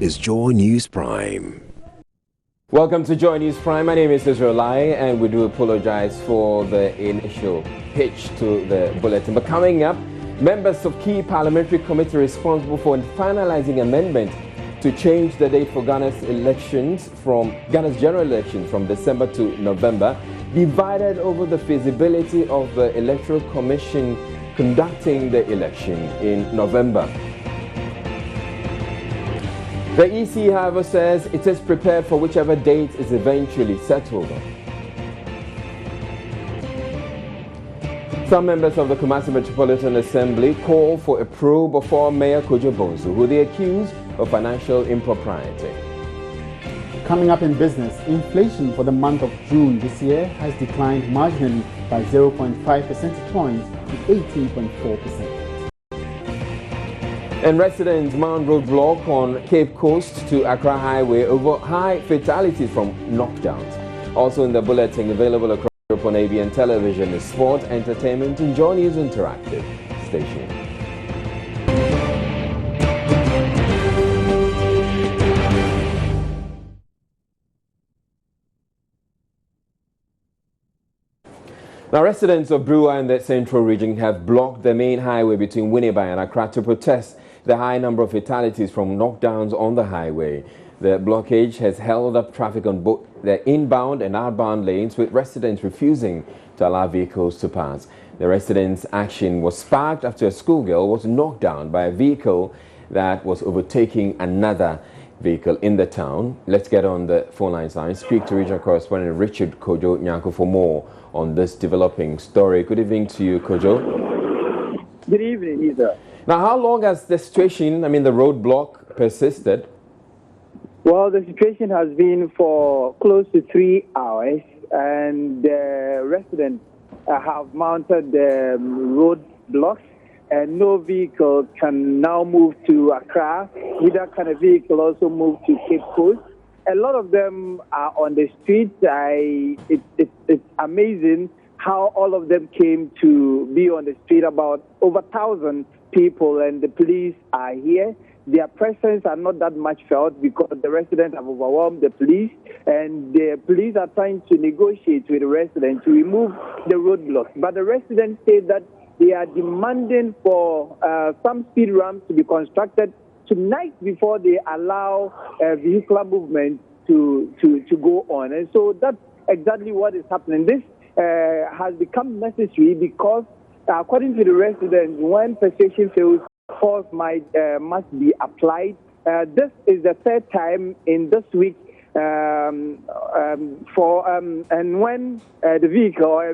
is Joy News Prime. Welcome to Joy News Prime. My name is Israel Lai, and we do apologize for the initial hitch to the bulletin. But coming up, members of key parliamentary committee responsible for finalizing amendment to change the date for Ghana's general elections from December to November, divided over the feasibility of the Electoral Commission conducting the election in November. The EC, however, says it is prepared for whichever date is eventually settled. Some members of the Kumasi Metropolitan Assembly call for a probe of former Mayor Kojo Bons, who they accuse of financial impropriety. Coming up in business, inflation for the month of June this year has declined marginally by 0.5 percentage points to 18.4%. And residents mount roadblock on Cape Coast to Accra Highway over high fatalities from knockdowns. Also in the bulletin, available across Europe on ABN television is sport, entertainment, and JoyNews Interactive. Stay tuned. Now, residents of Brewer and the Central region have blocked the main highway between Winneba and Accra to protest the high number of fatalities from knockdowns on the highway. The blockage has held up traffic on both the inbound and outbound lanes, with residents refusing to allow vehicles to pass. The residents' action was sparked after a schoolgirl was knocked down by a vehicle that was overtaking another vehicle in the town. Let's get on the phone lines now and speak to regional correspondent Richard Kojo Nyanko for more on this developing story. Good evening to you, Kojo. Good evening, Isa. Now, how long has the situation, the roadblock, persisted? Well, the situation has been for close to 3 hours, and the residents have mounted the roadblocks, and no vehicle can now move to Accra. With that kind of vehicle also move to Cape Coast. A lot of them are on the streets. It's amazing how all of them came to be on the street, about over 1,000 people, and the police are here. Their presence are not that much felt because the residents have overwhelmed the police, and the police are trying to negotiate with the residents to remove the roadblocks. But the residents say that they are demanding for some speed ramps to be constructed tonight before they allow vehicular movement to go on. And so that's exactly what is happening. This has become necessary because, according to the residents, when persuasion fails, force must be applied. This is the third time in this week and when a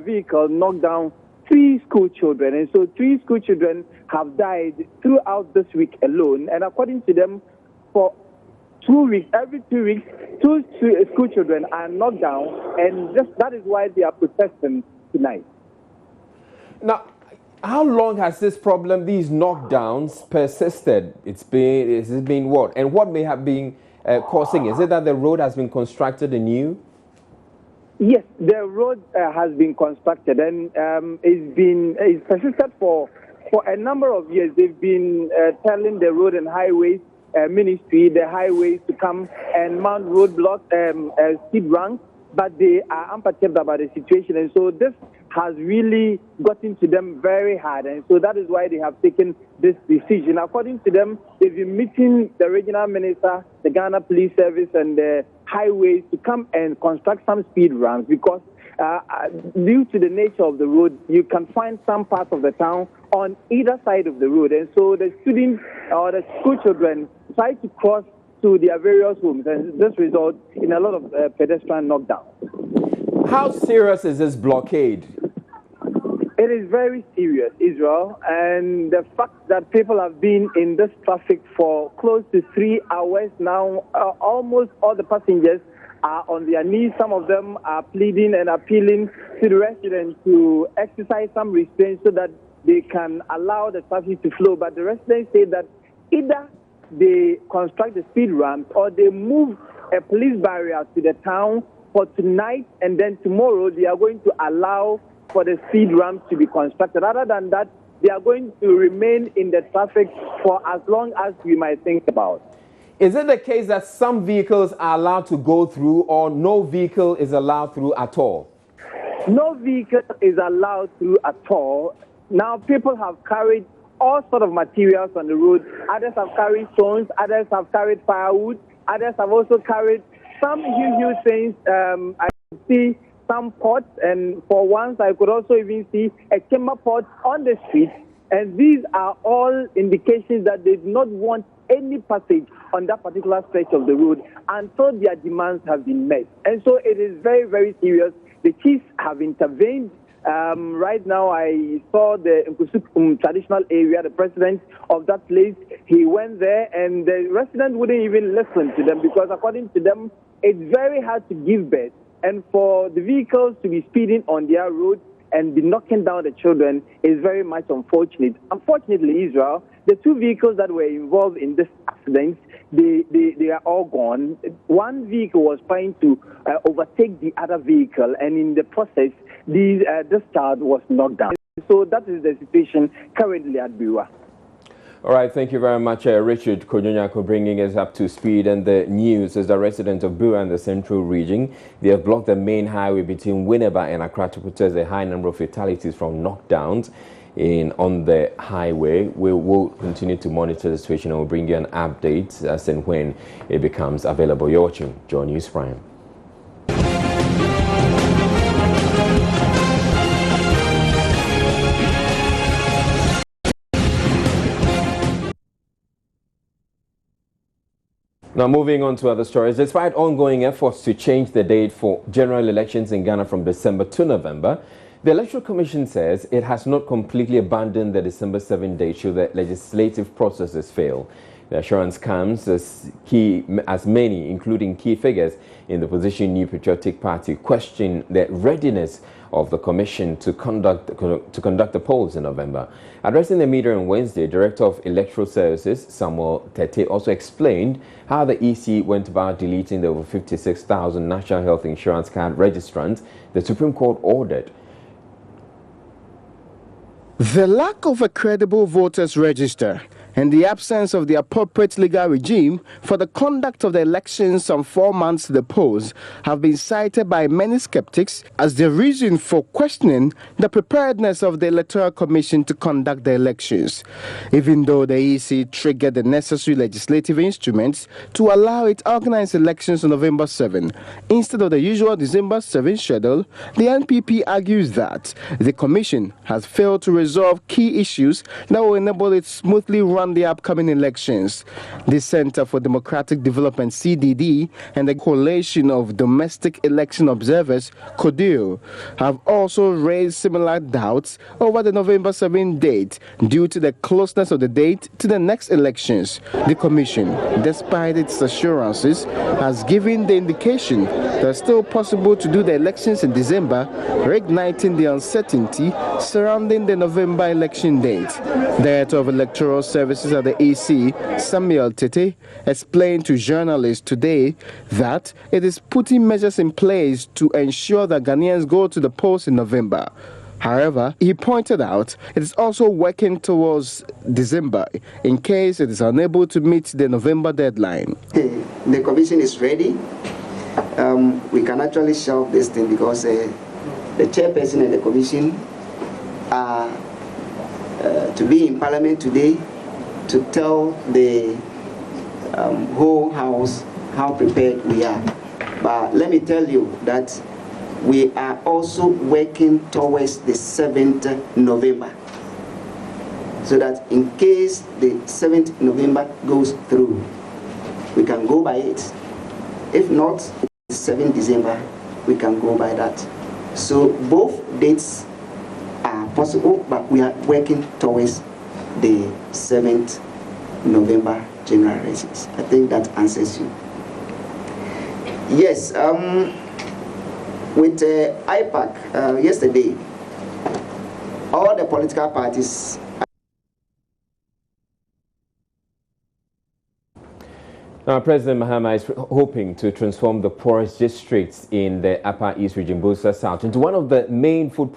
vehicle knocked down 3 school children, and so 3 school children have died throughout this week alone. And according to them, for 2 weeks, every 2 weeks, 2 school children are knocked down, and that is why they are protesting tonight. Now, how long has this problem, these knockdowns, persisted? It's been what? And what may have been causing it? Is it that the road has been constructed anew? Yes, the road has been constructed, and it's persisted for a number of years. They've been telling the Road and Highways Ministry, the highways, to come and mount roadblocks, speed ramps, but they are unperturbed about the situation, and so this has really gotten to them very hard, and so that is why they have taken this decision. According to them, they've been meeting the regional minister, the Ghana Police Service, and the highways to come and construct some speed ramps because due to the nature of the road, you can find some parts of the town on either side of the road, and so the students or the school children try to cross to their various homes, and this results in a lot of pedestrian knockdowns. How serious is this blockade? It is very serious, Israel, and the fact that people have been in this traffic for close to 3 hours now, almost all the passengers are on their knees. Some of them are pleading and appealing to the residents to exercise some restraint so that they can allow the traffic to flow. But the residents say that either they construct the speed ramps or they move a police barrier to the town for tonight, and then tomorrow they are going to allow for the speed ramps to be constructed. Other than that, they are going to remain in the traffic for as long as we might think about. Is it the case that some vehicles are allowed to go through or no vehicle is allowed through at all? No vehicle is allowed through at all. Now, people have carried all sorts of materials on the road. Others have carried stones, others have carried firewood, others have also carried some huge things. I could see some pots, and for once I could also even see a timber pot on the street. And these are all indications that they do not want any passage on that particular stretch of the road until their demands have been met. And so it is very, very serious. The chiefs have intervened. Right now, I saw the Nkusu traditional area, the president of that place. He went there, and the residents wouldn't even listen to them because, according to them, it's very hard to give birth. And for the vehicles to be speeding on their road and be knocking down the children is very much unfortunate. Unfortunately, Israel, the two vehicles that were involved in this accident, they are all gone. One vehicle was trying to overtake the other vehicle, and in the process, this child was knocked down. So that is the situation currently at Biwa. All right, thank you very much, Richard Kojo, bringing us up to speed. And the news is the residents of Biwa and the Central Region, they have blocked the main highway between Winneba and Accra to protest a high number of fatalities from knockdowns on the highway. We will continue to monitor the situation and we'll bring you an update as and when it becomes available. You're watching JoyNews Prime. Now, moving on to other stories. Despite ongoing efforts to change the date for general elections in Ghana from December to November, the Electoral Commission says it has not completely abandoned the December 7 date should the legislative processes fail. The assurance comes as many, including key figures in the opposition New Patriotic Party, question the readiness of the Commission to conduct the polls in November. Addressing the media on Wednesday, Director of Electoral Services, Samuel Tete, also explained how the EC went about deleting the over 56,000 National Health Insurance Card registrants the Supreme Court ordered. The lack of a credible voters register and the absence of the appropriate legal regime for the conduct of the elections some 4 months to the polls have been cited by many skeptics as the reason for questioning the preparedness of the Electoral Commission to conduct the elections. Even though the EC triggered the necessary legislative instruments to allow it organize elections on November 7 instead of the usual December 7 schedule, the NPP argues that the Commission has failed to resolve key issues that will enable it smoothly run the upcoming elections. The Center for Democratic Development, CDD, and the Coalition of Domestic Election Observers, CODEO, have also raised similar doubts over the November 7 date due to the closeness of the date to the next elections. The Commission, despite its assurances, has given the indication that it's still possible to do the elections in December, reigniting the uncertainty surrounding the November election date. Director of Electoral Services at the EC, Samuel Tete, explained to journalists today that it is putting measures in place to ensure that Ghanaians go to the polls in November. However, he pointed out it is also working towards December in case it is unable to meet the November deadline. The Commission is ready. We can actually shelve this thing because the chairperson and the Commission are to be in Parliament today to tell the whole House how prepared we are. But let me tell you that we are also working towards the 7th November. So that in case the 7th November goes through, we can go by it. If not, the 7th December, we can go by that. So both dates are possible, but we are working towards the 7th November general elections. I think that answers you. Yes, with IPAC yesterday, all the political parties. Now, President Mahama is hoping to transform the poorest districts in the Upper East Region, Busa South, into one of the main food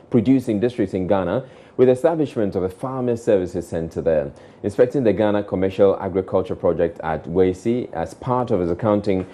producing districts in Ghana, with the establishment of a Farmers Services Center there. Inspecting the Ghana Commercial Agriculture Project at Wenchi as part of his accounting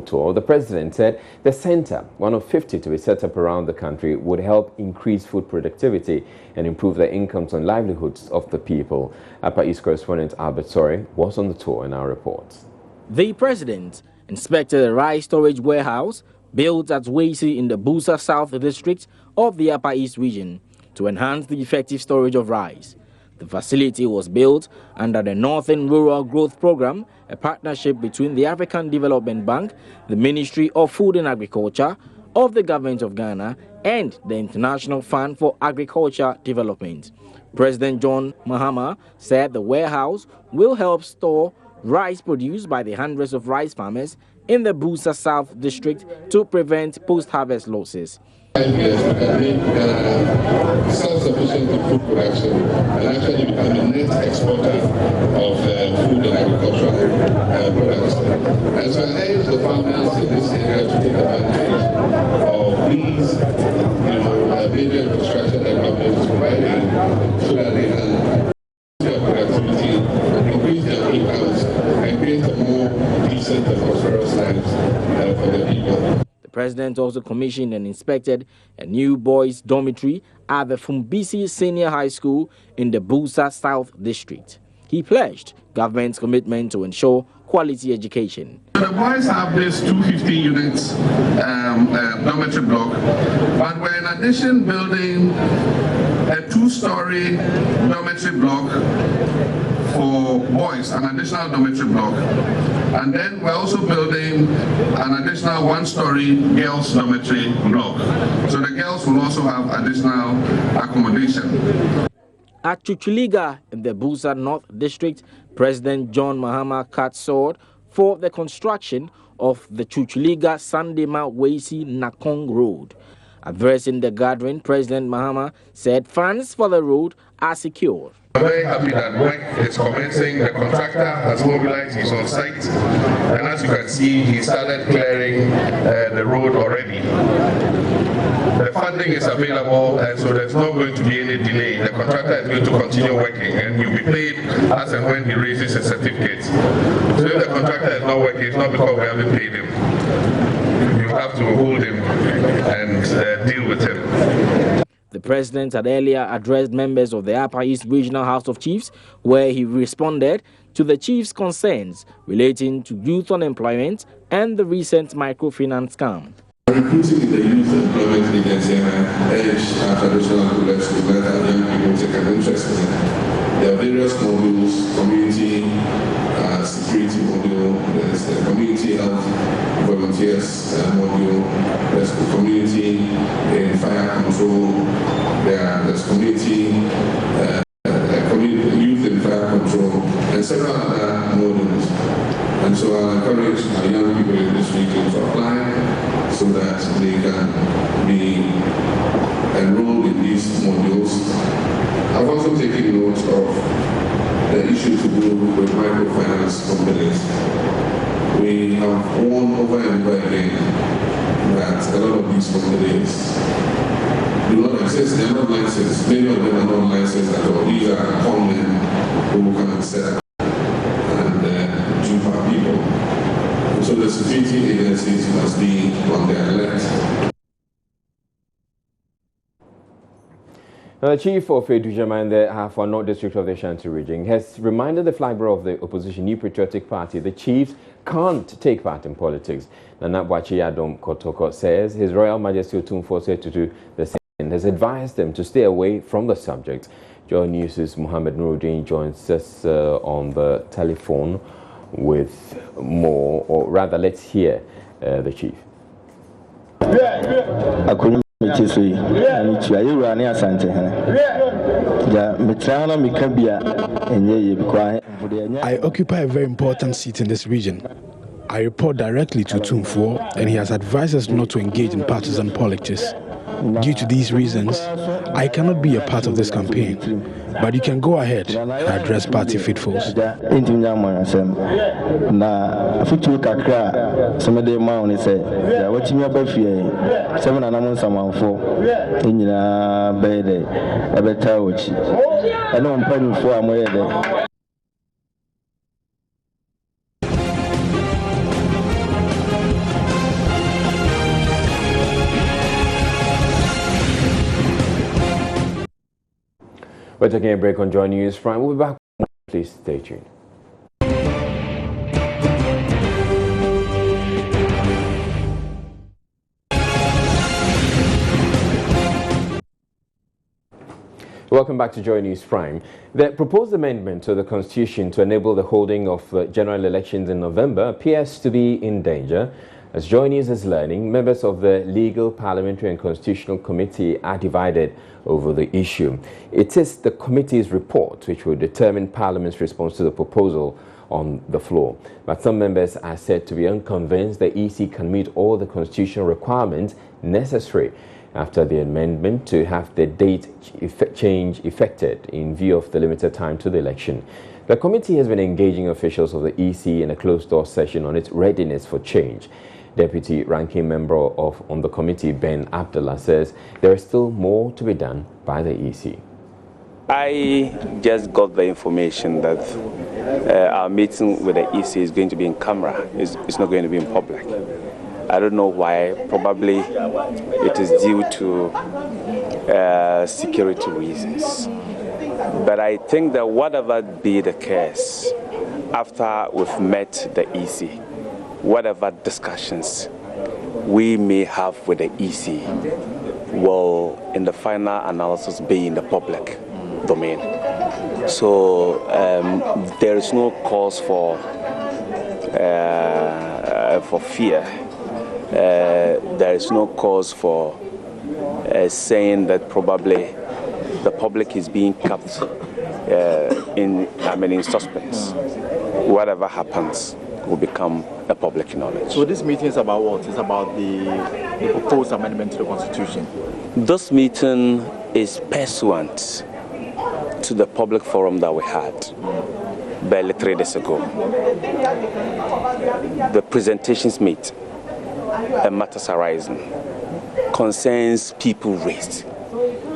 tour, the president said the center, one of 50 to be set up around the country, would help increase food productivity and improve the incomes and livelihoods of the people. Upper East correspondent Albert Sori was on the tour in our reports. The president inspected a rice storage warehouse built at Wenchi in the Busa South district of the Upper East region to enhance the effective storage of rice. The facility was built under the Northern Rural Growth Program, a partnership between the African Development Bank, the Ministry of Food and Agriculture of the Government of Ghana, and the International Fund for Agriculture Development. President John Mahama said the warehouse will help store rice produced by the hundreds of rice farmers in the Busa South district to prevent post-harvest losses. Self-sufficient in food production and actually become a net exporter of food and agricultural products. And so I urge the farmers in this area to take advantage of these major infrastructure that government is providing so that they can increase their productivity, increase their incomes, and create a more decent and prosperous lives for the people. The president also commissioned and inspected a new boys' dormitory at the Fumbisi Senior High School in the Busa South District. He pledged government's commitment to ensure quality education. The boys have this 250 units dormitory block, but we're in addition building a 2-story dormitory block for boys, an additional dormitory block. And then we're also building an additional 1-story girls' dormitory block. So the girls will also have additional accommodation. At Chuchuliga in the Busa North District, President John Mahama cut sword for the construction of the Chuchuliga Sandema Wenchi Nakong Road. Addressing the gathering, President Mahama said funds for the road are secured. I'm very happy that work is commencing. The contractor has mobilized, he's on site, and as you can see, he started clearing the road already. The funding is available, and so there's not going to be any delay. The contractor is going to continue working, and he'll be paid as and when he raises his certificate. So if the contractor is not working, it's not because we haven't paid him. You have to hold him and deal with him. The president had earlier addressed members of the Upper East Regional House of Chiefs, where he responded to the chiefs' concerns relating to youth unemployment and the recent microfinance scam. Recruiting the Youth Employment Agency urge our traditional rulers to let our young people take an interest in it. There are various modules: community security module, there's the community health volunteers module, there's the community in fire control, there's community youth in fire control, and several other modules. And so I encourage our young people in this region to apply so that they can be enrolled in these modules. I've also taken note of the issue to do with microfinance companies. We have warned over and over again that a lot of these companies do not exist. They are not licensed. Many of them are not licensed at all. These are common who can set up and dupe our people. So the security agencies must be on their alert. Now, the chief of Edujama in the Half North District of the Ashanti region has reminded the flag bearer of the opposition New Patriotic Party the chiefs can't take part in politics. Nana Bwachi Adom Kotoko says His Royal Majesty Otumfuo TUTU has advised them to stay away from the subject. JoyNews' Mohammed Nuruddin joins us on the telephone with more, or rather, let's hear the chief. I occupy a very important seat in this region. I report directly to Otumfuo, and he has advised us not to engage in partisan politics. Due to these reasons, I cannot be a part of this campaign, but you can go ahead and address party faithfuls. We're taking a break on JoyNews Prime. We'll be back. Please stay tuned. Welcome back to JoyNews Prime. The proposed amendment to the Constitution to enable the holding of general elections in November appears to be in danger. As JoyNews is learning, members of the Legal, Parliamentary and Constitutional Committee are divided over the issue. It is the committee's report which will determine Parliament's response to the proposal on the floor. But some members are said to be unconvinced the EC can meet all the constitutional requirements necessary after the amendment to have the date change effected in view of the limited time to the election. The committee has been engaging officials of the EC in a closed-door session on its readiness for change. Deputy Ranking Member on the committee, Ben Abdullah, says there is still more to be done by the EC. I just got the information that our meeting with the EC is going to be in camera. It's not going to be in public. I don't know why. Probably it is due to security reasons. But I think that whatever be the case, after we've met the EC, whatever discussions we may have with the EC will, in the final analysis, be in the public domain. So there is no cause for fear. There is no cause for saying that probably the public is being kept in suspense. Whatever happens will become a public knowledge. So this meeting is about what? It's about the proposed amendment to the Constitution. This meeting is pursuant to the public forum that we had barely 3 days ago. The presentations made and matters arising concerns people raised.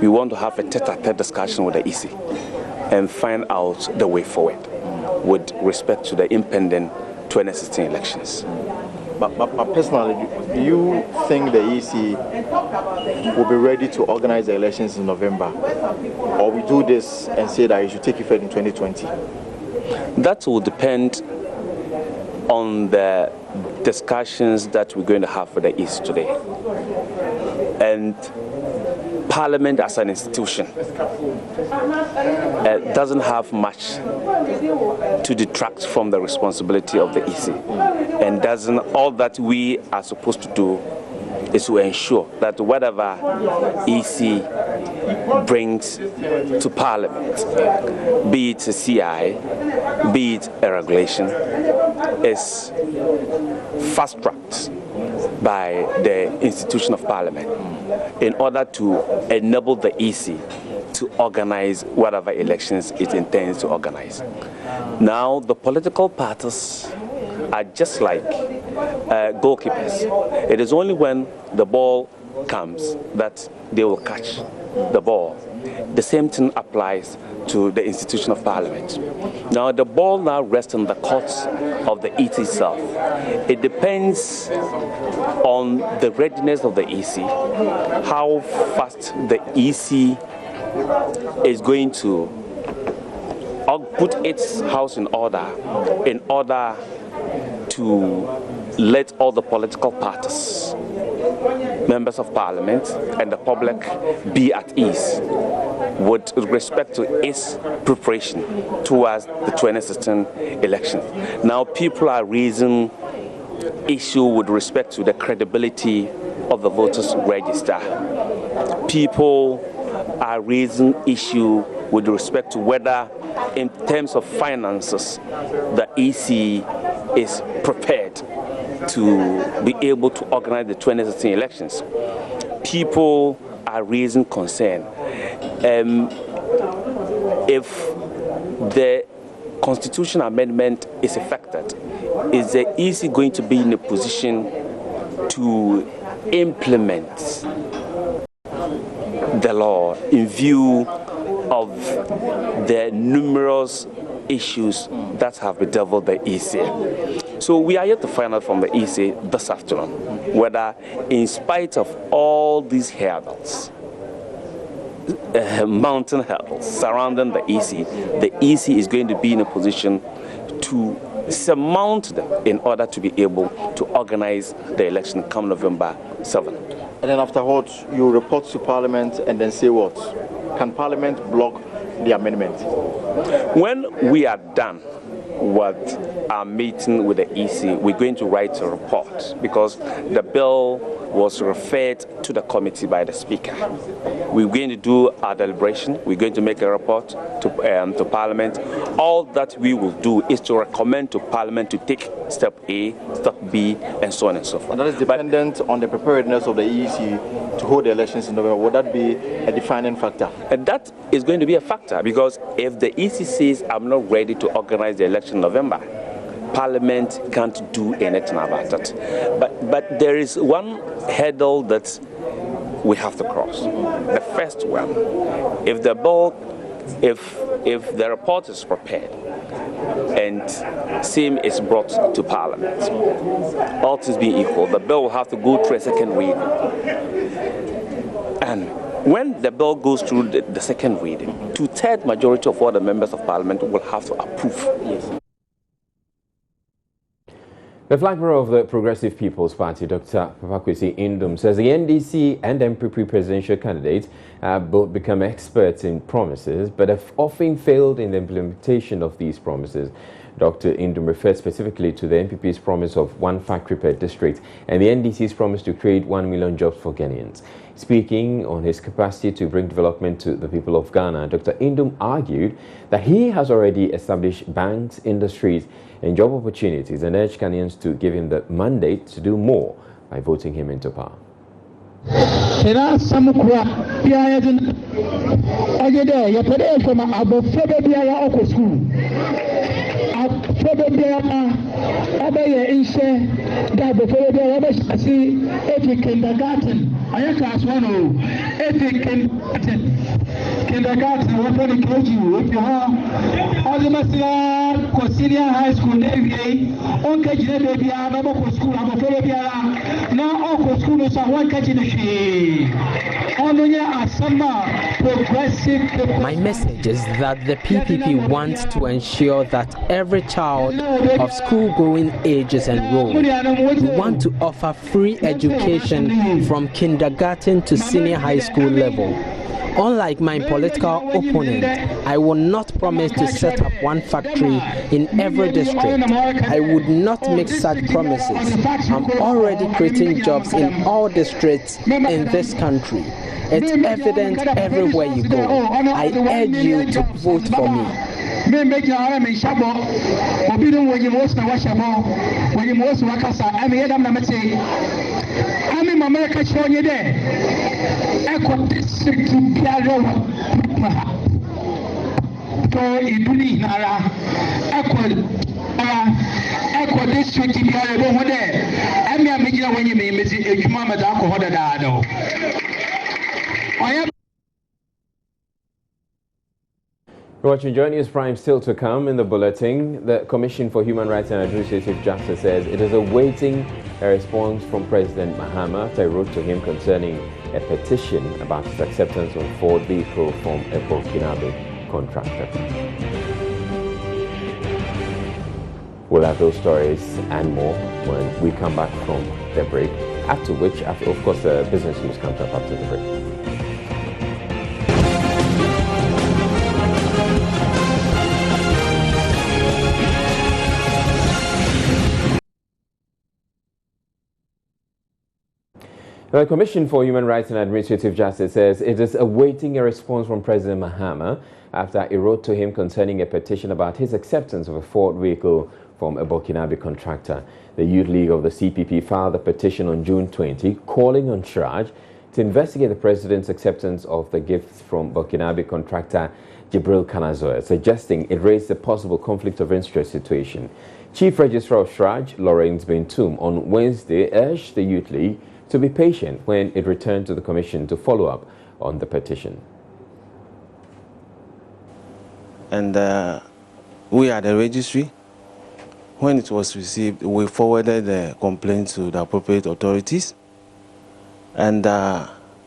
We want to have a tete-a-tete discussion with the EC and find out the way forward with respect to the impending 2016 elections. But personally, do you think the EC will be ready to organize the elections in November? Or we do this and say that it should take effect in 2020? That will depend on the discussions that we're going to have with the EC today. And Parliament as an institution doesn't have much to detract from the responsibility of the EC, and all that we are supposed to do is to ensure that whatever EC brings to Parliament, be it a CI, be it a regulation, is fast-tracked by the institution of Parliament in order to enable the EC to organize whatever elections it intends to organize. Now, the political parties are just like goalkeepers. It is only when the ball comes that they will catch the ball. The same thing applies to the institution of Parliament. Now, the ball now rests in the courts of the EC itself. It depends on the readiness of the EC, how fast the EC is going to put its house in order to let all the political parties, members of Parliament and the public be at ease with respect to its preparation towards the 2016 election. Now, people are raising issue with respect to the credibility of the voters register. People are raising issue with respect to whether, in terms of finances, the EC is prepared to be able to organize the 2016 elections. People are raising concern. If the constitution amendment is effected, is the EC going to be in a position to implement the law in view of the numerous issues that have bedeviled the EC? So we are yet to find out from the EC this afternoon whether, in spite of all these hurdles, mountain hurdles surrounding the EC is going to be in a position to surmount them in order to be able to organize the election come November 7. And then afterwards, you report to Parliament and then say what? Can Parliament block the amendment? When we are done with our meeting with the EC, we're going to write a report because the bill was referred to the committee by the Speaker. We're going to do our deliberation. We're going to make a report to Parliament. All that we will do is to recommend to Parliament to take step A, step B, and so on and so forth. And that is dependent on the preparedness of the EC to hold the elections in November. Would that be a defining factor? And that is going to be a factor because if the EC says, I'm not ready to organize the election in November, Parliament can't do anything about it. But there is one hurdle that we have to cross. The first one, if the bill, if the report is prepared and same is brought to Parliament, all things being equal, the bill will have to go through a second reading. And when the bill goes through the second reading, 2/3 majority of all the members of Parliament will have to approve. Yes. The flag bearer of the Progressive People's Party, Dr. Papakwesi Indom, says the NDC and MPP presidential candidates have both become experts in promises, but have often failed in the implementation of these promises. Dr. Indom referred specifically to the MPP's promise of 1 factory per district and the NDC's promise to create 1 million jobs for Ghanaians. Speaking on his capacity to bring development to the people of Ghana, Dr. Indom argued that he has already established banks, industries, and job opportunities and urged Ghanaians to give him the mandate to do more by voting him into power. Senior high school, my message is that the PPP wants to ensure that every child of school-going age is enrolled. We want to offer free education from kindergarten to senior high school level. Unlike my political opponent, I will not promise to set up 1 factory in every district. I would not make such promises. I'm already creating jobs in all districts in this country. It's evident everywhere you go. I urge you to vote for me. Watching JoyNews Prime, still to come in the bulletin. The Commission for Human Rights and Administrative Justice says it is awaiting a response from President Mahama after I wrote to him concerning a petition about his acceptance of Ford vehicle from a Burkinabe contractor. We'll have those stories and more when we come back from the break, after which, of course, the business news comes up after the break. The Commission for Human Rights and Administrative Justice says it is awaiting a response from President Mahama after it wrote to him concerning a petition about his acceptance of a Ford vehicle from a Burkinabe contractor. The Youth League of the CPP filed a petition on June 20 calling on Shraj to investigate the president's acceptance of the gifts from Burkinabe contractor Jibril Kanazoe, suggesting it raised a possible conflict of interest situation. Chief Registrar of Shraj, Lawrence Bentum, on Wednesday urged the Youth League to be patient when it returned to the Commission to follow up on the petition. And we are the registry. When it was received, we forwarded the complaint to the appropriate authorities, and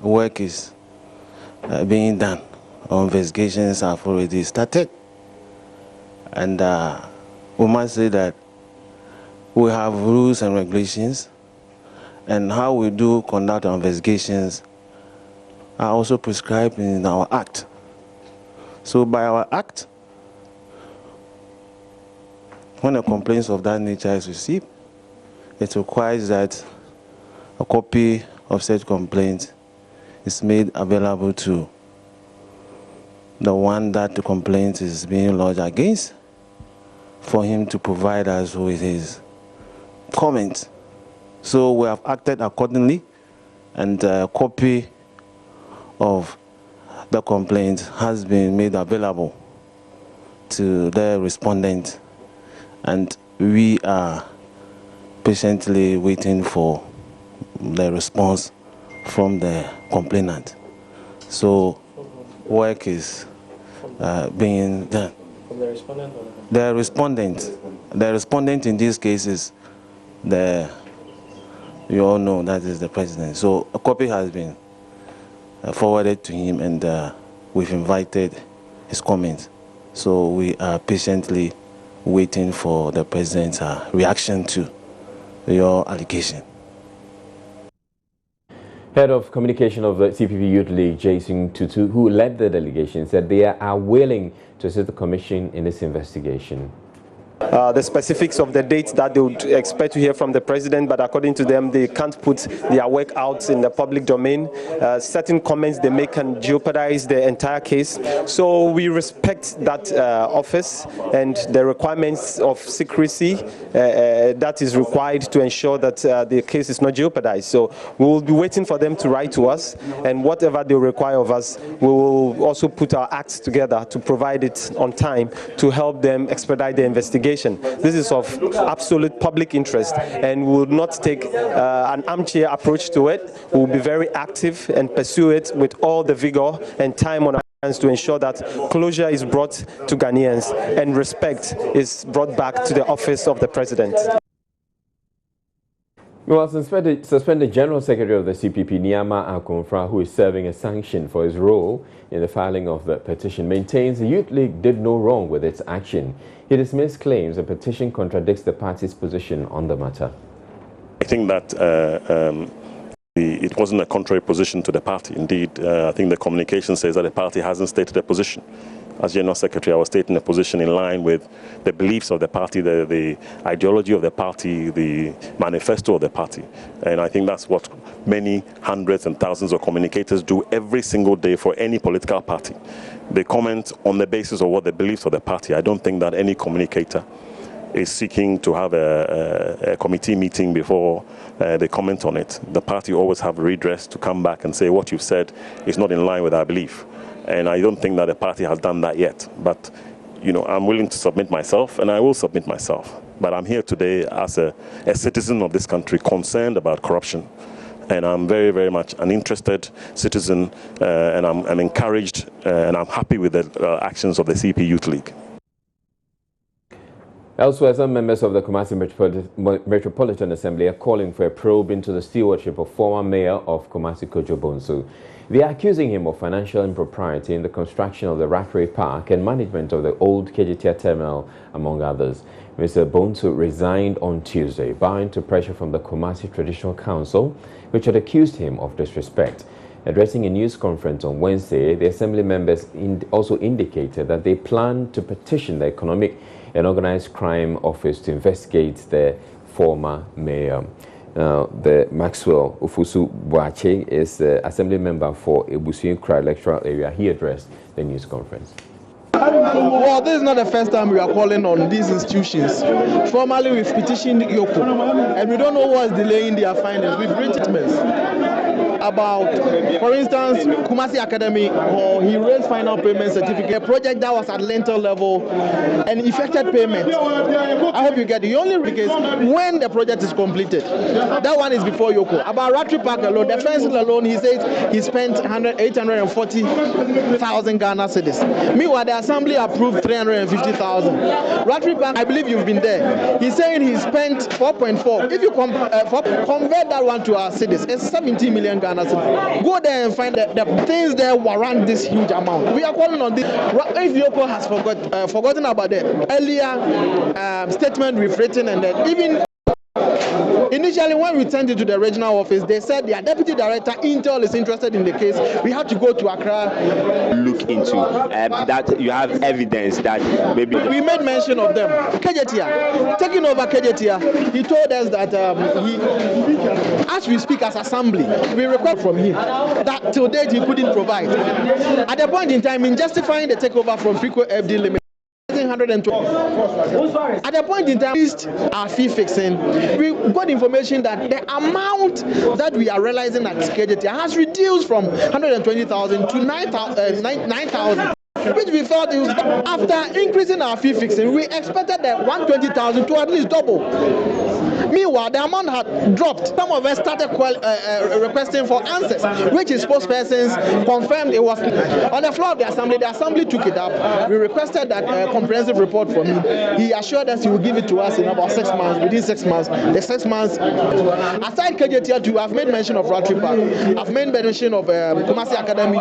work is being done. Investigations have already started, and we must say that we have rules and regulations, and how we do conduct our investigations are also prescribed in our act. So by our act, when a complaint of that nature is received, it requires that a copy of said complaint is made available to the one that the complaint is being lodged against, for him to provide us with his comment. So we have acted accordingly, and a copy of the complaint has been made available to the respondent, and we are patiently waiting for the response from the complainant. So work is being done. From the respondent or the respondent? The respondent in this case is you all know that is the president. So a copy has been forwarded to him, and we've invited his comments. So we are patiently waiting for the president's reaction to your allegation. Head of Communication of the CPP Youth League, Jason TUTU, who led the delegation, said they are willing to assist the Commission in this investigation. The specifics of the dates that they would expect to hear from the president, but according to them, they can't put their work out in the public domain. Certain comments they make can jeopardize the entire case. So we respect that office and the requirements of secrecy that is required to ensure that the case is not jeopardized. So we will be waiting for them to write to us, and whatever they require of us, we will also put our acts together to provide it on time to help them expedite the investigation. This is of absolute public interest, and we will not take an armchair approach to it. We will be very active and pursue it with all the vigor and time on our hands to ensure that closure is brought to Ghanaians and respect is brought back to the office of the president. Well, suspended General Secretary of the CPP, Nyama Akonfra, who is serving a sanction for his role in the filing of the petition, maintains the Youth League did no wrong with its action. He dismissed claims the petition contradicts the party's position on the matter. I think that it wasn't a contrary position to the party. Indeed, I think the communication says that the party hasn't stated a position. As General Secretary, I was stating a position in line with the beliefs of the party, the ideology of the party, the manifesto of the party. And I think that's what many hundreds and thousands of communicators do every single day for any political party. They comment on the basis of what the beliefs of the party. I don't think that any communicator is seeking to have a committee meeting before they comment on it. The party always have redress to come back and say what you've said is not in line with our belief. And I don't think that the party has done that yet. But, you know, I'm willing to submit myself, and I will submit myself. But I'm here today as a citizen of this country concerned about corruption. And I'm very, very much an interested citizen, and I'm encouraged, and I'm happy with the actions of the CP Youth League. Elsewhere, some members of the Kumasi Metropolitan Assembly are calling for a probe into the stewardship of former mayor of Kumasi, Kojo Bons. They are accusing him of financial impropriety in the construction of the Rapre Park and management of the old KGTR terminal, among others. Mr. Bonsu resigned on Tuesday, bowing to pressure from the Kumasi Traditional Council, which had accused him of disrespect. Addressing a news conference on Wednesday, the Assembly members also indicated that they plan to petition the Economic and Organized Crime Office to investigate the former mayor. The Maxwell Ofosu Boakyye is the Assembly member for Abusuakuruwaa electoral area. He addressed the news conference. Well, this is not the first time we are calling on these institutions. Formally, we've petitioned Yoko, and we don't know what's delaying their findings. We've written about, for instance, Kumasi Academy, or he raised final payment certificate, a project that was at lintel level and effected payment. I hope you get it. The only case when the project is completed. That one is before Yoko. About Ratri Park alone, the fencing alone, he says he spent 840,000 Ghana cedis. Meanwhile, the assembly approved 350,000. Ratri Park, I believe you've been there. He's saying he spent 4.4. If you convert that one to our cedis, it's 17 million Ghana cedis. Go there and find the things there warrant this huge amount. We are calling on this. If Yoko has forgotten about the earlier statement we've written, and then even initially, when we sent it to the regional office, they said their deputy director, Intel, is interested in the case. We have to go to Accra. Look into that. You have evidence that maybe we made mention of them. Kejetia, taking over Kejetia, he told us that as we speak as assembly, we request from him that till date he couldn't provide. At the point in time, in justifying the takeover from Frico FD Limited, 120. At the point in time, our fee fixing, we got information that the amount that we are realizing at KJT has reduced from 120,000 to 9,000. Which we thought was, after increasing our fee fixing, we expected the 120,000 to at least double. Meanwhile, the amount had dropped. Some of us started requesting for answers, which his spokespersons confirmed it was on the floor of the assembly. The assembly took it up. We requested that comprehensive report from him. He assured us he will give it to us in about 6 months. Within 6 months, the 6 months. Aside KJTR2, I've made mention of Ratri Park. I've made mention of Kumasi Academy.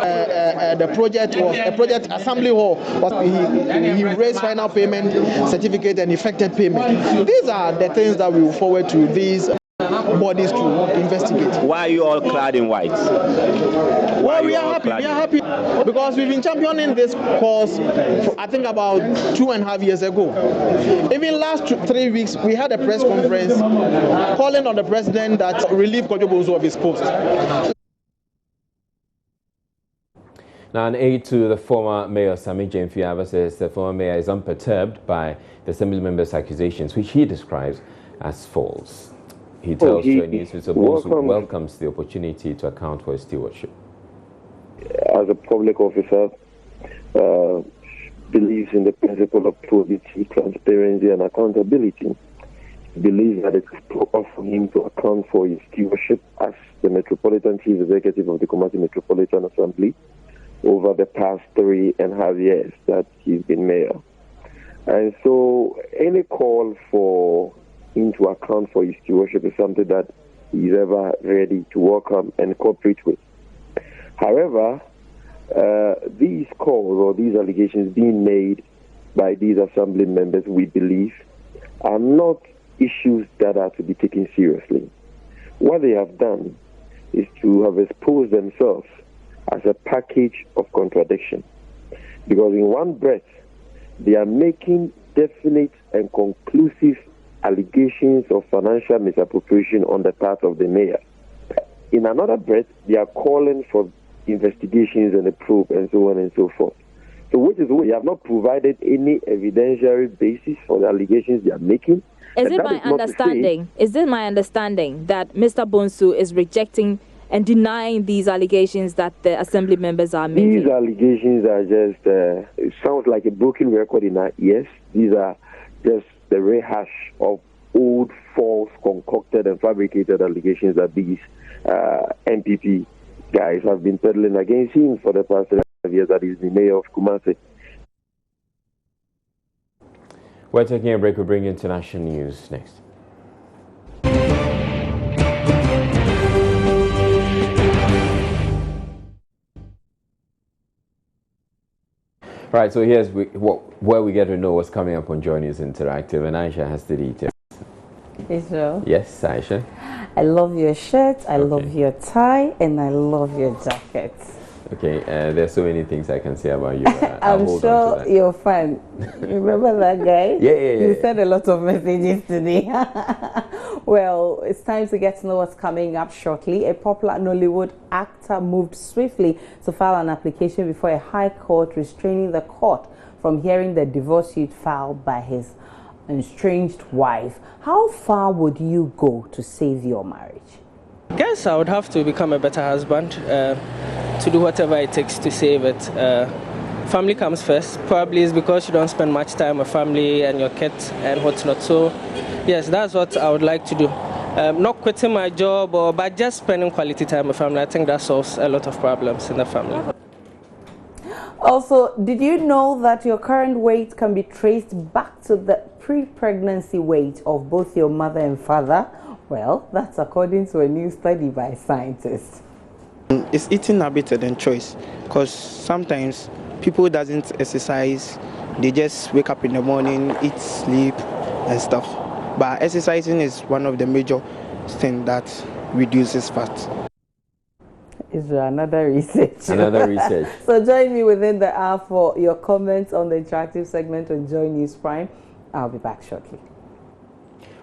The project was a project assembly hall. He raised final payment certificate and effected payment. These are the things that we will forward to these bodies to investigate. Why are you all clad in white? Well, we are happy. We are happy because we've been championing this cause for, I think, about 2.5 years ago. Even last 3 weeks, we had a press conference calling on the president that relieve Kojo Bons of his post. Now, an aide to the former mayor, Sami Jemfiava, says the former mayor is unperturbed by the assembly member's accusations, which he describes as false. He tells JoyNews Mr. Bons welcomes the opportunity to account for his stewardship. As a public officer, believes in the principle of probity, transparency, and accountability. Believes that it is proper for him to account for his stewardship as the Metropolitan Chief Executive of the Kumasi Metropolitan Assembly over the past 3.5 years that he's been mayor. And so any call for him to account for his stewardship is something that he's ever ready to welcome and cooperate with. However, these calls or these allegations being made by these assembly members, we believe, are not issues that are to be taken seriously. What they have done is to have exposed themselves as a package of contradiction. Because in one breath, they are making definite and conclusive allegations of financial misappropriation on the part of the mayor. In another breath, they are calling for investigations and a probe and so on and so forth. So which is why they have not provided any evidentiary basis for the allegations they are making. Is it my understanding? Is it my understanding that Mr. Bonsu is rejecting and denying these allegations that the assembly members are making? These allegations are just, it sounds like a broken record in our ears. These are just the rehash of old, false, concocted and fabricated allegations that these MPP guys have been peddling against him for the past 5 years that he's the mayor of Kumasi. We're taking a break. We'll bring international news next. Right, so here's where we get to know what's coming up on JoyNews Interactive, and Aisha has the details. Israel. Yes, Aisha. I love your shirt, I love your tie, and I love your jacket. Okay, there's so many things I can say about you. I'm sure you're fun. Remember that guy? Yeah. You sent a lot of messages today. Well, it's time to get to know what's coming up shortly. A popular Nollywood actor moved swiftly to file an application before a high court restraining the court from hearing the divorce suit filed by his estranged wife. How far would you go to save your marriage? I guess I would have to become a better husband, to do whatever it takes to save it. Family comes first. Probably it's because you don't spend much time with family and your kids and whatnot. So, yes, that's what I would like to do. Not quitting my job, but just spending quality time with family. I think that solves a lot of problems in the family. Also, did you know that your current weight can be traced back to the pre-pregnancy weight of both your mother and father? Well, that's according to a new study by scientists. It's eating habit and choice, because sometimes people doesn't exercise, they just wake up in the morning, eat, sleep and stuff. But exercising is one of the major things that reduces fat. Is there another research? Another research. So join me within the hour for your comments on the interactive segment on Joy News Prime. I'll be back shortly.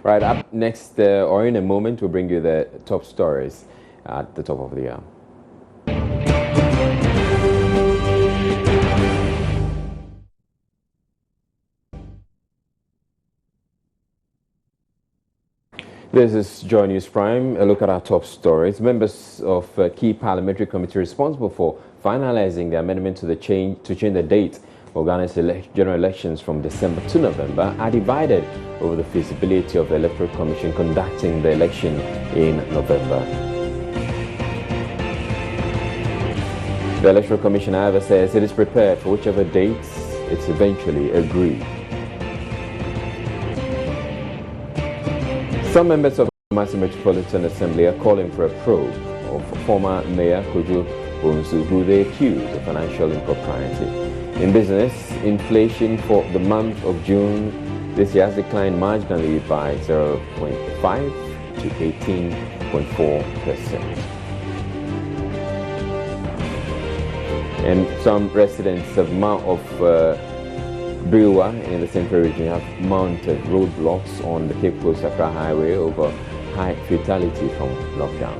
Right, up next, or in a moment, we'll bring you the top stories at the top of the hour. This is Joy News Prime. A look at our top stories. Members of key parliamentary committee responsible for finalizing the amendment to change the date for Ghana's general elections from December to November are divided over the feasibility of the Electoral Commission conducting the election in November. The Electoral Commission, however, says it is prepared for whichever dates it's eventually agreed. Some members of the Metropolitan Assembly are calling for a probe of former Mayor Kojo Bons, who they accuse of financial impropriety. In business, inflation for the month of June this year has declined marginally by 0.5 to 18.4%. And some residents of Brewer in the Central Region have mounted roadblocks on the CAPECOAST Accra Highway over high fatality from lockdown.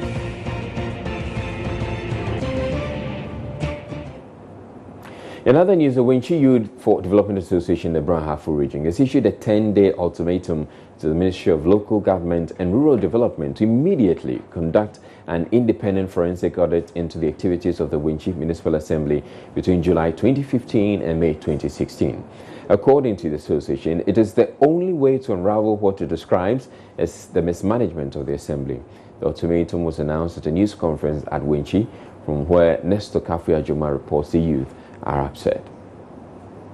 In other news, the Wenchi Youth for Development Association, the Brahafo region, has issued a 10-day ultimatum to the Ministry of Local Government and Rural Development to immediately conduct an independent forensic audit into the activities of the Wenchi Municipal Assembly between July 2015 and May 2016. According to the association, it is the only way to unravel what it describes as the mismanagement of the Assembly. The ultimatum was announced at a news conference at Wenchi, from where Nestor Kafuya-Joma reports the youth are upset.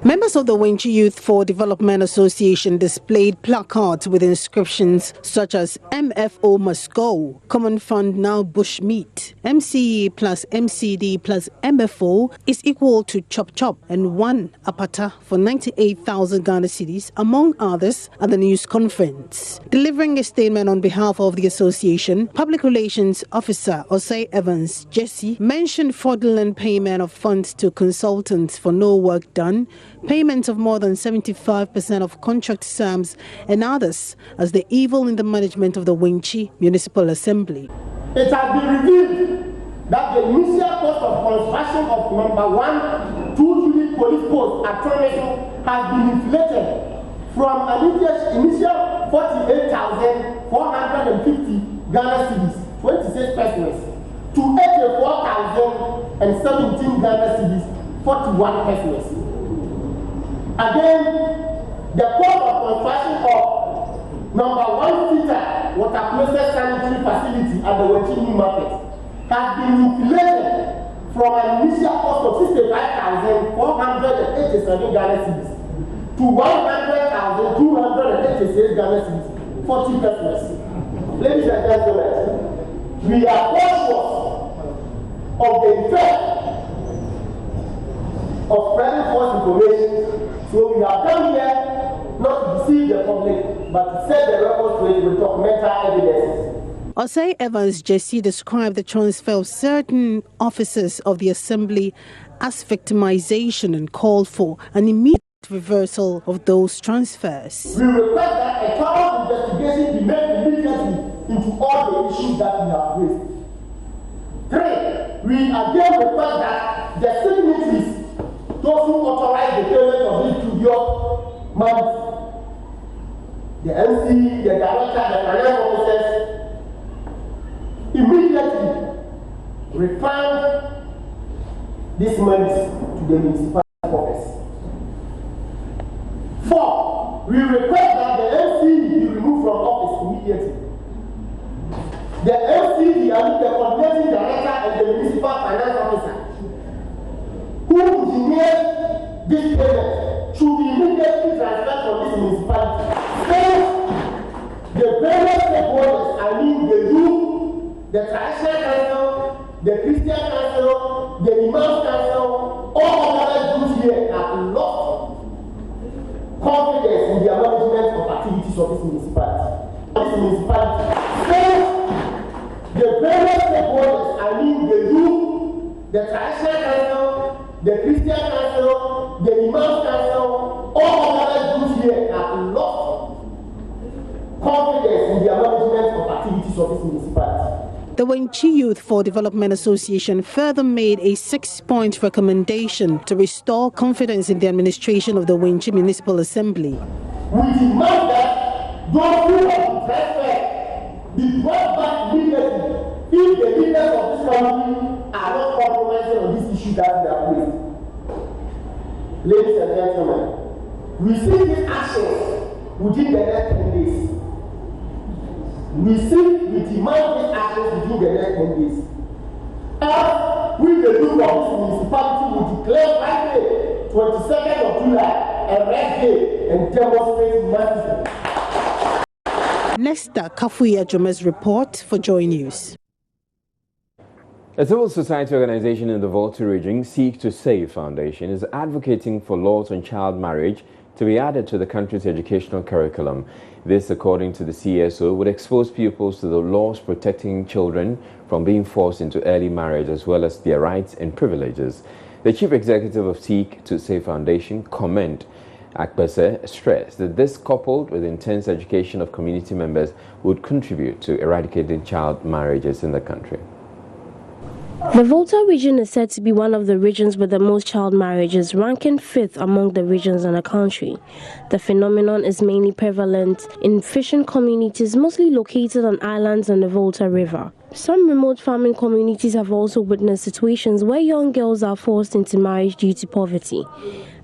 Members of the Wenchi Youth for Development Association displayed placards with inscriptions such as MFO must go, Common Fund now bushmeat, MCE plus MCD plus MFO is equal to chop chop, and one apata for 98,000 Ghana cedis, among others, at the news conference. Delivering a statement on behalf of the association, Public Relations Officer Osei Evans Jesse mentioned fraudulent payment of funds to consultants for no work done, payment of more than 75% of contract sums, and others as the evil in the management of the Wenchi Municipal Assembly. It has been revealed that the initial cost of construction of number 1, 2 unit police posts at Toronto has been inflated from an initial 48,450 Ghana cedis, 26 persons, to 84,017 Ghana cedis, 41 persons. Again, the cost of construction of number 1 feeder water process sanitary facility at the Wenchi New Market has been inflated from an initial cost of 65,487 Ghana cedis to 100,286 Ghana cedis, 40 persons. Ladies and gentlemen, we are conscious of the effect of spreading false information. So we have come here not to deceive the public, but to set the record straight with documental evidence. Osei Evans Jesse described the transfer of certain officers of the Assembly as victimization and called for an immediate reversal of those transfers. We request that a thorough investigation be made immediately into all the issues that we have raised. 3, we again request that the signatories, those who authorize the payment of these dubious money, the MC, the director, the finance officers, immediately refund this money to the municipal office. 4, we request that the MCD be removed from office immediately. The MCD, the coordinating director and the municipal finance officer, who engineered this payment, should be immediately transferred from this municipality. The various stakeholders, I mean the youth, the traditional council, the Christian council, the Imam council, all other groups here have lost confidence in the management of activities of this municipality. The various stakeholders, I mean the youth, the traditional council, the Christian council, the Imam council, all other groups here have lost confidence in the management of activities of this municipality. The Wenchi Youth for Development Association further made a 6-point recommendation to restore confidence in the administration of the Wenchi Municipal Assembly. We demand that those who have transferred be brought back immediately if the leaders of this country are not compromising on this issue that they are placed. Ladies and gentlemen, we see these actions within the next 10 days. We demand these actions within the next 10 days. As we, the youth of this municipality, will declare Friday, 22nd of July, a rest day and demonstrate massively. Next, Kafuya Jome's report for Joy News. A civil society organization in the Volta region, Seek to Save Foundation, is advocating for laws on child marriage to be added to the country's educational curriculum. This, according to the CSO, would expose pupils to the laws protecting children from being forced into early marriage as well as their rights and privileges. The chief executive of Seek to Save Foundation, Comment Akbese, stressed that this, coupled with intense education of community members, would contribute to eradicating child marriages in the country. The Volta region is said to be one of the regions with the most child marriages, ranking 5th among the regions in the country. The phenomenon is mainly prevalent in fishing communities, mostly located on islands on the Volta River. Some remote farming communities have also witnessed situations where young girls are forced into marriage due to poverty.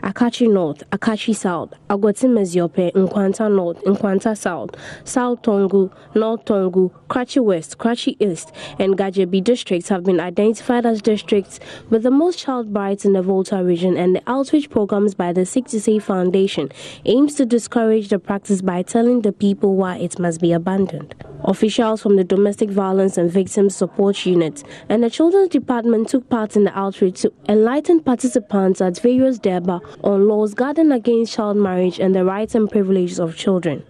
Akachi North, Akachi South, Agwatimeziope, Nkwanta North, Nkwanta South, South Tongu, North Tongu, Krachi West, Krachi East, and Gajebi districts have been identified as districts with the most child brides in the Volta region, and the outreach programs by the Seek to Save Foundation aims to discourage the practice by telling the people why it must be abandoned. Officials from the Domestic Violence and Victims Support Unit and the Children's Department took part in the outreach to enlighten participants at various deba on laws guarding against child marriage and the rights and privileges of children.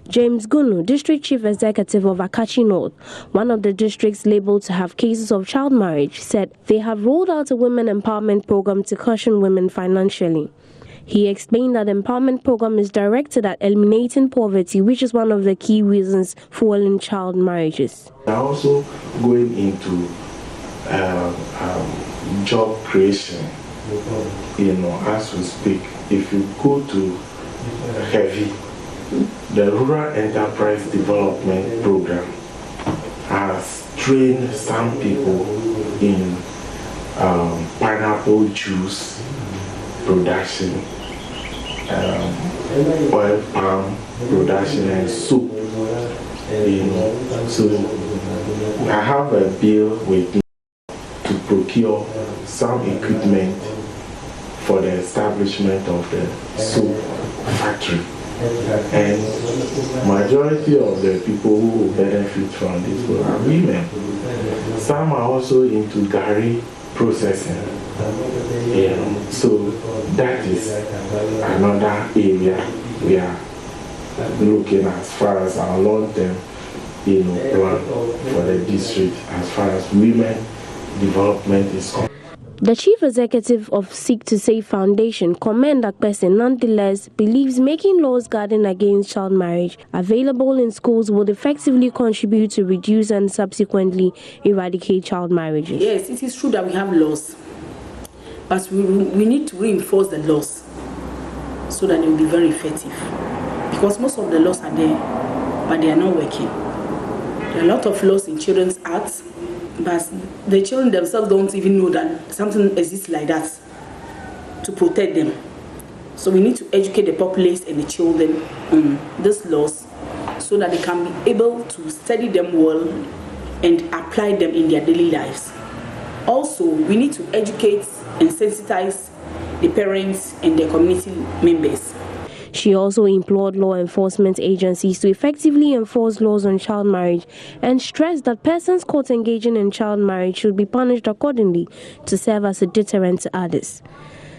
James Gunu, District Chief Executive of Akachi North, one of the districts labeled to have cases of child marriage, said they have rolled out a women empowerment program to cushion women financially. He explained that the empowerment program is directed at eliminating poverty, which is one of the key reasons fueling child marriages. We are also going into job creation. As we speak, if you go to Heavy, the Rural Enterprise Development Program has trained some people in pineapple juice production, oil palm production, and soup. So I have a bill with me to procure some equipment for the establishment of the soup factory. And majority of the people who will benefit from this are women. Some are also into gari processing. So that is another area we are looking as far as our long-term plan for the district as far as women development is concerned. The chief executive of Seek to Save Foundation, Comment Akbese, nonetheless believes making laws guarding against child marriage available in schools would effectively contribute to reduce and subsequently eradicate child marriages. Yes, it is true that we have laws, but we need to reinforce the laws so that they will be very effective. Because most of the laws are there, but they are not working. There are a lot of laws in Children's Acts, but the children themselves don't even know that something exists like that to protect them. So we need to educate the populace and the children on these laws so that they can be able to study them well and apply them in their daily lives. Also, we need to educate and sensitize the parents and their community members. She also implored law enforcement agencies to effectively enforce laws on child marriage and stressed that persons caught engaging in child marriage should be punished accordingly to serve as a deterrent to others.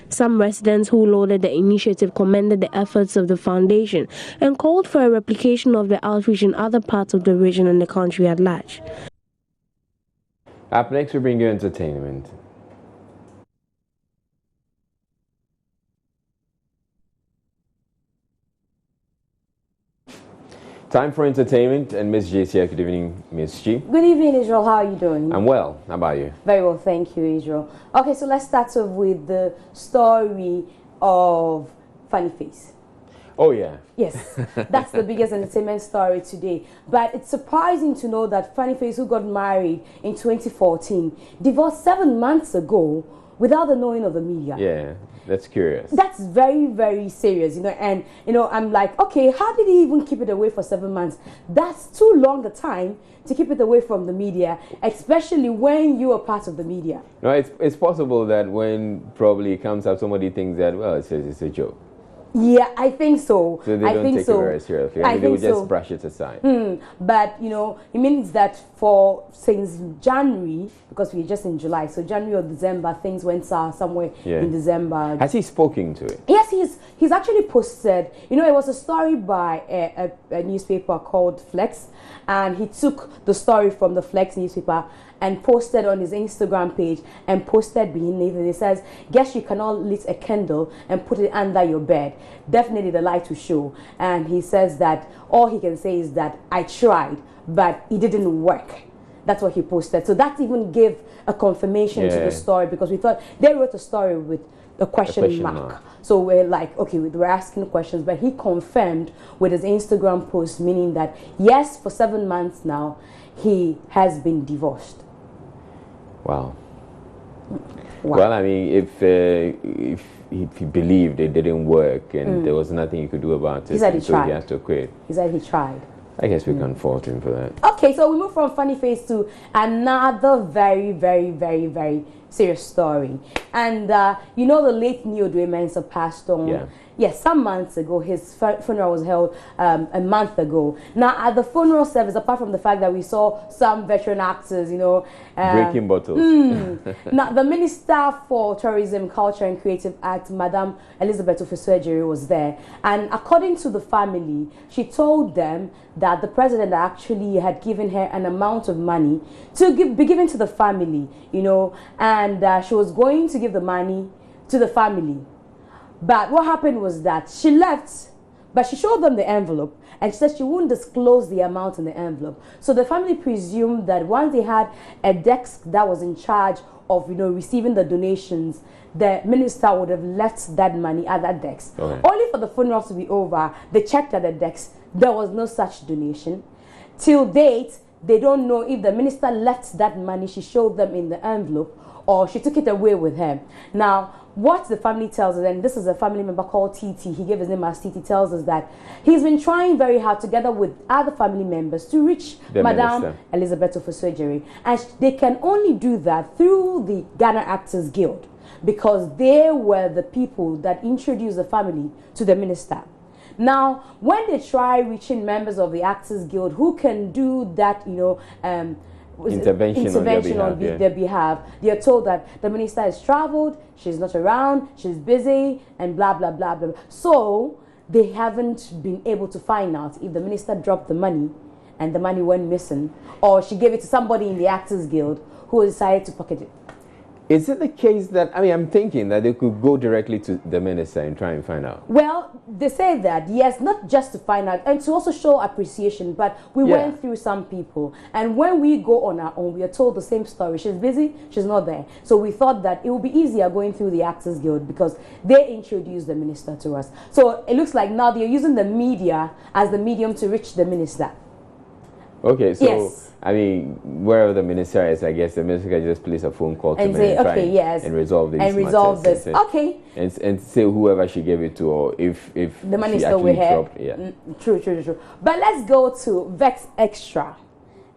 Some residents who lauded the initiative commended the efforts of the foundation and called for a replication of the outreach in other parts of the region and the country at large. Up next, we bring you entertainment. Time for entertainment, and Miss J here. Good evening, Miss G. Good evening, Israel. How are you doing? I'm well. How about you? Very well, thank you, Israel. Okay, so let's start off with the story of Funny Face. Oh, yeah. Yes, that's the biggest entertainment story today. But it's surprising to know that Funny Face, who got married in 2014, divorced 7 months ago without the knowing of the media. Yeah, that's curious. That's very, very serious, you know. And, you know, I'm like, okay, how did he even keep it away for 7 months? That's too long a time to keep it away from the media, especially when you are part of the media. No, it's possible that when probably it comes up, somebody thinks that, well, it's a joke. Yeah, I think so. So they don't take it very seriously. I mean, they would just brush it aside. But, you know, it means that since January, because we're just in July, so January or December, things went south somewhere in December. Has he spoken to it? Yes, he's actually posted. You know, it was a story by a newspaper called Flex, and he took the story from the Flex newspaper and posted on his Instagram page and posted beneath it. It says, guess you cannot lit a candle and put it under your bed. Definitely the light will show. And he says that all he can say is that I tried, but it didn't work. That's what he posted. So that even gave a confirmation to the story, because we thought they wrote a story with a question mark. So we're like, okay, we're asking questions, but he confirmed with his Instagram post, meaning that yes, for 7 months now, he has been divorced. Wow. Well, I mean, if he believed it didn't work and there was nothing he could do about it, he said he so tried. he has to quit. He said he tried. I guess we can fault him for that. Okay, so we move from Funny Face to another very, very, very, very serious story. And you know, the late Neo Mensah passed on. Yeah. Yes, some months ago. His funeral was held a month ago. Now, at the funeral service, apart from the fact that we saw some veteran actors, you know, breaking bottles. Now, the Minister for Tourism, Culture and Creative Arts, Madam Elizabeth Ofosu Boakyye, was there. And according to the family, she told them that the president actually had given her an amount of money to be given to the family, you know, and she was going to give the money to the family. But what happened was that she left, but she showed them the envelope, and she said she wouldn't disclose the amount in the envelope. So the family presumed that once they had a desk that was in charge of, you know, receiving the donations, the minister would have left that money at that desk. Okay. Only for the funeral to be over, they checked at the desk. There was no such donation. Till date, they don't know if the minister left that money she showed them in the envelope or she took it away with her. Now, what the family tells us, and this is a family member called TT, he gave his name as TT, tells us that he's been trying very hard together with other family members to reach Madame Elizabeth Ofosu Boakyye, and they can only do that through the Ghana Actors Guild, because they were the people that introduced the family to the minister. Now, when they try reaching members of the Actors Guild who can do that, you know, intervention on their behalf, they are told that the minister has traveled, she's not around, she's busy, and blah, blah, blah, blah. So they haven't been able to find out if the minister dropped the money and the money went missing, or she gave it to somebody in the Actors Guild who decided to pocket it. Is it the case that, I mean, I'm thinking that they could go directly to the minister and try and find out? Well, they say that, yes, not just to find out, and to also show appreciation, but we went through some people. And when we go on our own, we are told the same story. She's busy, she's not there. So we thought that it would be easier going through the Actors Guild because they introduced the minister to us. So it looks like now they're using the media as the medium to reach the minister. Okay, so yes. I mean, wherever the minister is, I guess the minister can just place a phone call and to say, me okay, yes, and resolve this. And resolve this. Okay. And say whoever she gave it to, or if the money she still with her. dropped, yeah. True. But let's go to Vex Extra.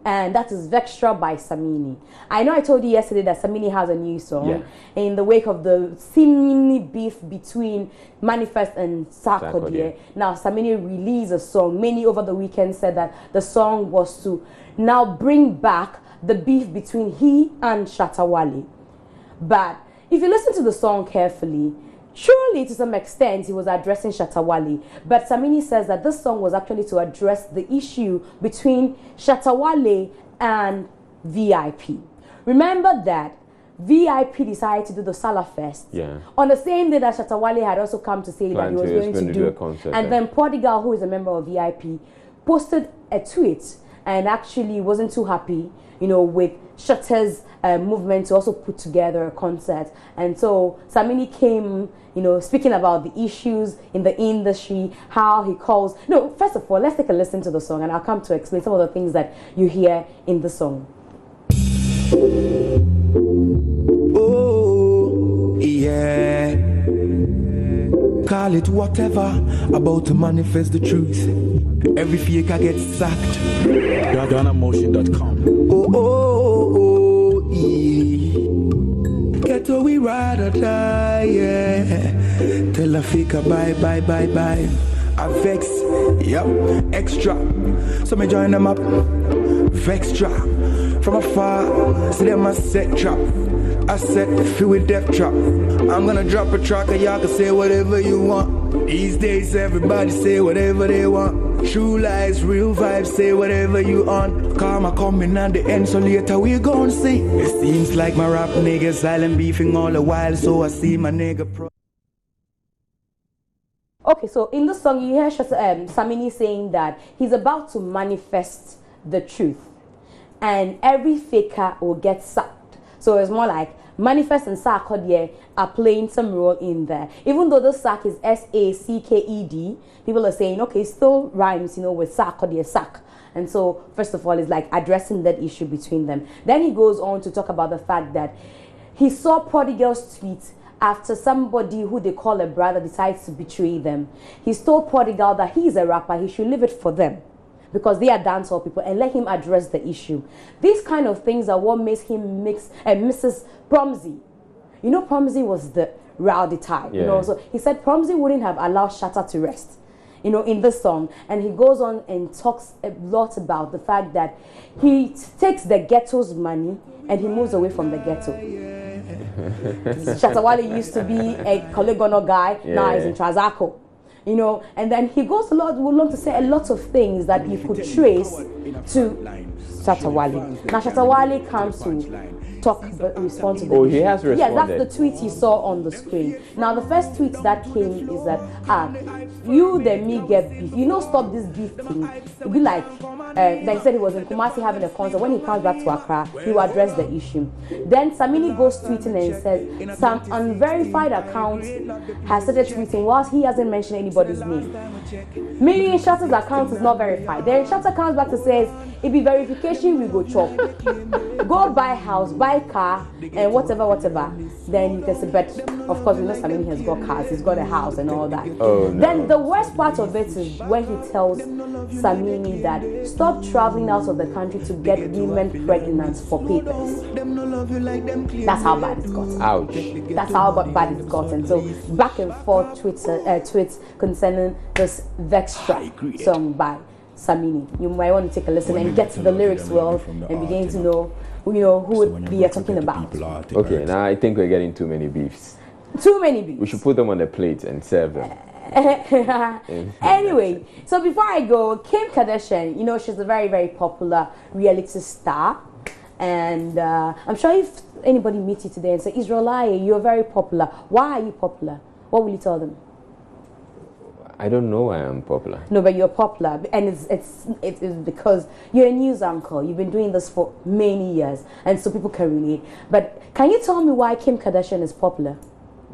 And that is Vextra by Samini. I know I told you yesterday that Samini has a new song in the wake of the seemingly beef between Manifest and Sarkodie. Now Samini released a song. Many over the weekend said that the song was to now bring back the beef between he and Shatta Wale. But if you listen to the song carefully, surely to some extent he was addressing Shatta Wale, but Samini says that this song was actually to address the issue between Shatta Wale and VIP. Remember that VIP decided to do the Salah Fest on the same day that Shatta Wale had also come to say that he was going to do a concert. And then Prodigal, who is a member of VIP, posted a tweet and actually wasn't too happy, you know, with Shatta's movement to also put together a concert. And so Samini came, you know, speaking about the issues in the industry, how he calls. No, first of all, let's take a listen to the song and I'll come to explain some of the things that you hear in the song. Oh, yeah. Call it whatever, about to manifest the truth. Every faker gets sacked. GhanaMotion.com. Oh, yeah. Get how we ride or die, yeah. Tell a faker bye. I vex, extra. So me join them up. Vextra. From afar, see them a set trap. I set feel with death trap. I'm gonna drop a track and y'all can say whatever you want. These days everybody say whatever they want. True lies, real vibes, say whatever you on. Karma coming at the end, so later we gon' see. It seems like my rap niggas silent beefing all the while, so I see my nigga pro. Okay, so in the song you hear Samini saying that he's about to manifest the truth and every faker will get sacked. So it's more like Manifest and Sarkodie are playing some role in there. Even though the sack is S-A-C-K-E-D, people are saying, okay, it still rhymes, you know, with Sarkodie, sack. And so, first of all, it's like addressing that issue between them. Then he goes on to talk about the fact that he saw Prodigal's tweet after somebody who they call a brother decides to betray them. He's told Prodigal that he's a rapper, he should leave it for them, because they are dancehall people, and let him address the issue. These kind of things are what makes him mix Mrs. Promzy. You know, Promzy was the rowdy type, you know, so he said Promzy wouldn't have allowed Shatta to rest, you know, in this song. And he goes on and talks a lot about the fact that he takes the ghetto's money and he moves away from the ghetto. Shatta Wale used to be a Kolegono guy, now he's in Trazako. You know, and then he goes along to say a lot of things that you could trace to Shatta Wale. Now Shatta Wale comes to respond to the issue. He has responded. Yeah, that's the tweet you saw on the screen. Now the first tweet that came is that, you then me get beef. You know, stop this beef thing. It'd be like, they said he was in Kumasi having a concert. When he comes back to Accra, he will address the issue. Then Samini goes tweeting and says, some unverified account has started tweeting whilst he hasn't mentioned anybody's name. Meaning Shatta's account is not verified. Then Shatta comes back to says, if be verification, we go chop. Go buy house, buy car, and whatever. Then you can say, but of course, we know Samini has got cars, he's got a house and all that. Oh, no. Then the worst part of it is when he tells Samini that stop traveling out of the country to get women pregnant for papers. That's how bad it got. Ouch. That's how bad it got. And so back and forth tweets concerning this Vextra song by Samini. You might want to take a listen and get to the lyrics well and begin to know, you know, who we are talking about. Okay, now I think we're getting too many beefs. Too many beefs. We should put them on the plate and serve them. Anyway, so before I go, Kim Kardashian, you know, she's a very, very popular reality star. And I'm sure if anybody meets you today and say, Israel, you're very popular. Why are you popular? What will you tell them? I don't know why I'm popular. No, but you're popular, and it's because you're a news anchor. You've been doing this for many years, and so people can relate. But can you tell me why Kim Kardashian is popular?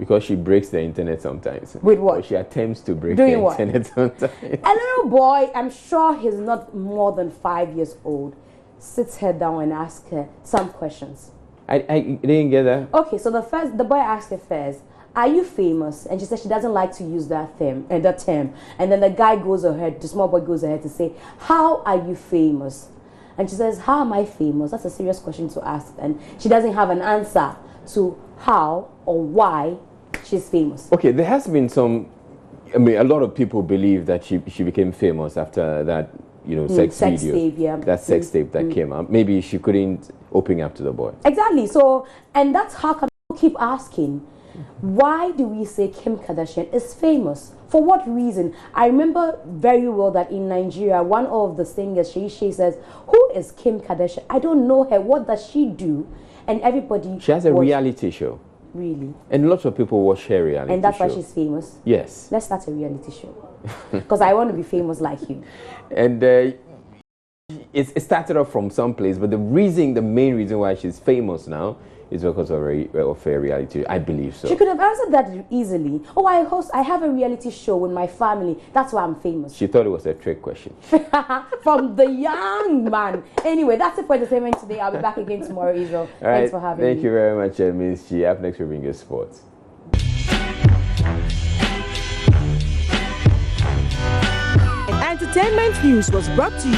Because she breaks the internet sometimes. With what? Or she attempts to break Doing the what? internet sometimes. A little boy, I'm sure he's not more than 5 years old, sits her down and asks her some questions. I didn't get that. Okay, so the boy asked her first, are you famous? And she said she doesn't like to use that term. And then the guy goes ahead, the small boy goes ahead to say, how are you famous? And she says, how am I famous? That's a serious question to ask. And she doesn't have an answer to how or why she's famous. Okay, there has been some, I mean, a lot of people believe that she became famous after that, you know, sex video. Tape, yeah. That sex tape that came out. Maybe she couldn't open up to the boy. Exactly. So, and that's how people keep asking, why do we say Kim Kardashian is famous? For what reason? I remember very well that in Nigeria, one of the singers, she says, who is Kim Kardashian? I don't know her. What does she do? And everybody... She has a reality show. Really? And lots of people watch her reality show. And that's why she's famous? Yes. Let's start a reality show. Because I want to be famous like you. And it started off from some place, but the main reason why she's famous now is because of her reality. I believe so. She could have answered that easily. Oh, I have a reality show with my family. That's why I'm famous. She thought it was a trick question. From the young man. Anyway, that's it for entertainment today. I'll be back again tomorrow, Israel. Thanks for having me. Thank you very much, Ms. G. Up next, we'll bring you sports. Entertainment news was brought to you